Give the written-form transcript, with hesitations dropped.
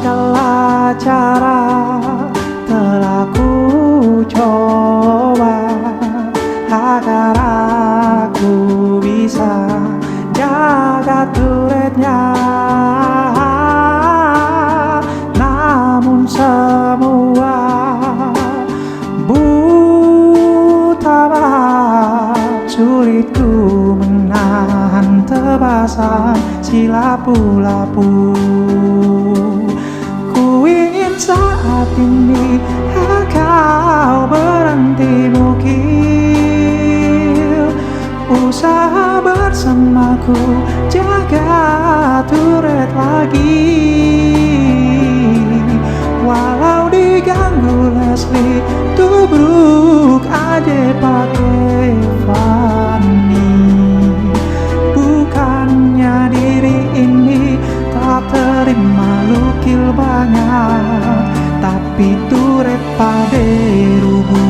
segala cara telah ku coba agar aku bisa jaga turutnya. Namun semua buta sulit ku menahan tebasan si lapu-lapu. Ku ingin saat ini kau berhenti mukil, usaha bersamaku jaga turut lagi. Walau diganggu Leslie, tubruk aja pakai Fanny. Bukannya diri ini tak terima lukil banyak, tapi turut pada rubuh.